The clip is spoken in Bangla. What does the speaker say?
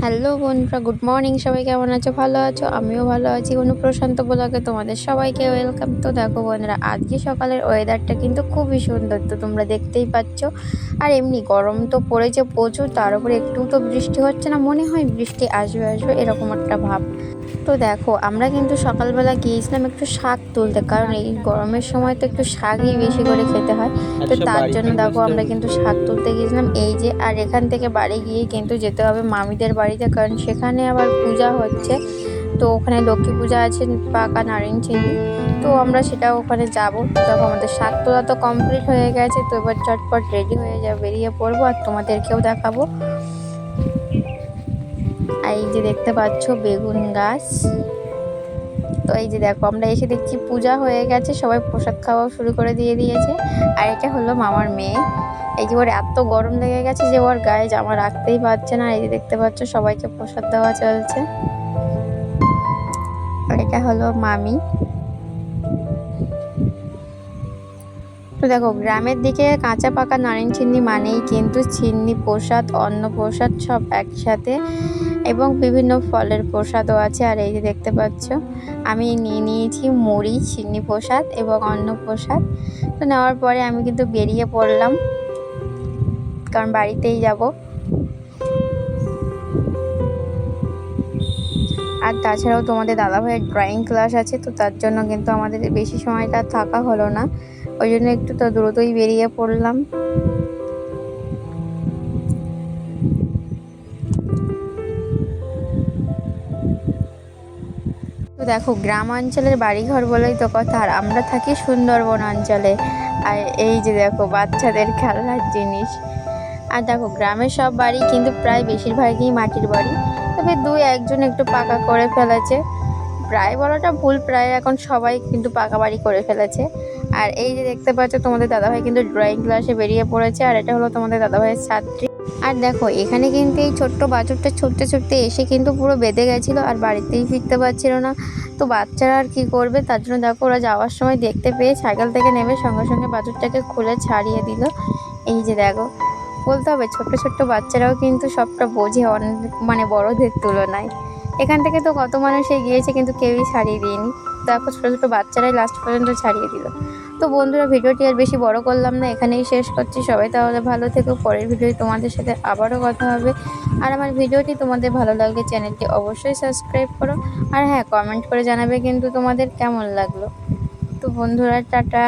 হ্যালো বন্ধুরা, গুড মর্নিং। সবাই কেমন আছো? ভালো আছো? আমিও ভালো আছি। প্রশান্ত ব্লগে তোমাদের সবাইকে ওয়েলকাম। তো দেখো বন্ধুরা, আজকে সকালের ওয়েদারটা কিন্তু খুবই সুন্দর, তো তোমরা দেখতেই পাচ্ছ। আর এমনি গরম তো পড়েছে প্রচুর, তার উপরে একটু তো বৃষ্টি হচ্ছে না, মনে হয় বৃষ্টি আসবে আসবে এরকম একটা ভাব। তো দেখো, আমরা কিন্তু সকালবেলা গিয়েছিলাম একটু শাক তুলতে, কারণ এই গরমের সময় তো একটু শাকই বেশি করে খেতে হয়। তো আচ্ছা, তার বাড়ি জন্য থেকে দেখো আসতে আমরা হবে। কিন্তু শাক তুলতে গিয়েছিলাম এই যে। আর এখান থেকে বাড়ি গিয়ে কিন্তু যেতে হবে মামিদের বাড়িতে, কারণ সেখানে আবার পূজা হচ্ছে। তো ওখানে লক্ষ্মী পূজা আছে, পাকা নারিন চিনি। তো আমরা সেটা ওখানে যাব। দেখো আমাদের শাক তোলা তো কমপ্লিট হয়ে গেছে, তো এবার চটপট রেডি হয়ে যাবে, বেরিয়ে পড়বো আর তোমাদেরকেও দেখাবো। আর এই যে দেখতে পাচ্ছ বেগুন গাছ। তো এই যে দেখো, আমরা এসে দেখছি পূজা হয়ে গেছে, সবাই প্রসাদ খাওয়া শুরু করে দিয়েছে। আর এটা হলো মামার মেয়ে। এই যে ওর এত গরম লেগে গেছে যে ওর গায়ে জামা রাখতেই পারছে না। এই যে দেখতে পাচ্ছ সবাইকে প্রসাদ দেওয়া চলছে। আর এটা হলো মামি। তো দেখো, গ্রামের দিকে কাঁচা পাকা নারিন চিন্নি মানেই কিন্তু চিন্নি প্রসাদ, অন্ন প্রসাদ সব একসাথে, এবং বিভিন্ন ফলের প্রসাদও আছে। আর এই যে দেখতে পাচ্ছ আমি নিয়ে নিয়েছি মুড়ি, চিন্নি প্রসাদ এবং অন্ন প্রসাদ। তো নেওয়ার পরে আমি কিন্তু বেরিয়ে পড়লাম, কারণ বাড়িতেই যাব। আর তাছাড়াও তোমাদের দাদাভাইয়ের ড্রয়িং ক্লাস আছে, তো তার জন্য কিন্তু আমাদের বেশি সময়টা থাকা হলো না, ওই জন্য একটু তো দ্রুতই বেরিয়ে পড়লাম। তো দেখো, গ্রাম অঞ্চলের বাড়িঘর বলেই তো কথা, আর আমরা থাকি সুন্দরবন অঞ্চলে। আর এই যে দেখো বাচ্চাদের খেলনার জিনিস। আর দেখো, গ্রামের সব বাড়ি কিন্তু প্রায় বেশিরভাগই মাটির বাড়ি, তবে দুই একজন একটু পাকা করে ফেলেছে। প্রায় বলাটা ভুল, প্রায় এখন সবাই কিন্তু পাকা বাড়ি করে ফেলেছে। আর এই যে দেখতে পাচ্ছ তোমাদের দাদাভাই কিন্তু ড্রয়িং ক্লাসে বেরিয়ে পড়েছে, আর এটা হলো তোমাদের দাদাভাইয়ের ছাত্রী। আর দেখো, এখানে কিন্তু এই ছোট্ট বাছুরটা ছুটতে ছুটতে এসে কিন্তু পুরো বেঁধে গেছিলো, আর বাড়িতেই ফিরতে পারছিল না। তো বাচ্চারা আর কি করবে, তার জন্য দেখো ওরা যাওয়ার সময় দেখতে পেয়ে সাইকেল থেকে নেমে সঙ্গে সঙ্গে বাছুরটাকে খুলে ছাড়িয়ে দিল। এই যে দেখো, বলতে হবে ছোট্ট ছোট্ট বাচ্চারাও কিন্তু সবটা বোঝে অনেক, মানে বড়দের তুলনায়। এখান থেকে তো কত মানুষে গিয়েছে কিন্তু কেউই ছাড়িয়ে দিইনি, দেখো ছোটো ছোটো বাচ্চারাই লাস্ট পর্যন্ত ছাড়িয়ে দিল। তো বন্ধুরা, ভিডিওটি আর বেশি বড় করলাম না, এখানেই শেষ করছি। সবাই তাহলে ভালো থেকো, পরের ভিডিওতে তোমাদের সাথে আবারও কথা হবে। আর আমার ভিডিওটি তোমাদের ভালো লাগলে চ্যানেলটি অবশ্যই সাবস্ক্রাইব করো। আর হ্যাঁ, কমেন্ট করে জানাবে কিন্তু তোমাদের কেমন লাগলো। তো বন্ধুরা, টাটা।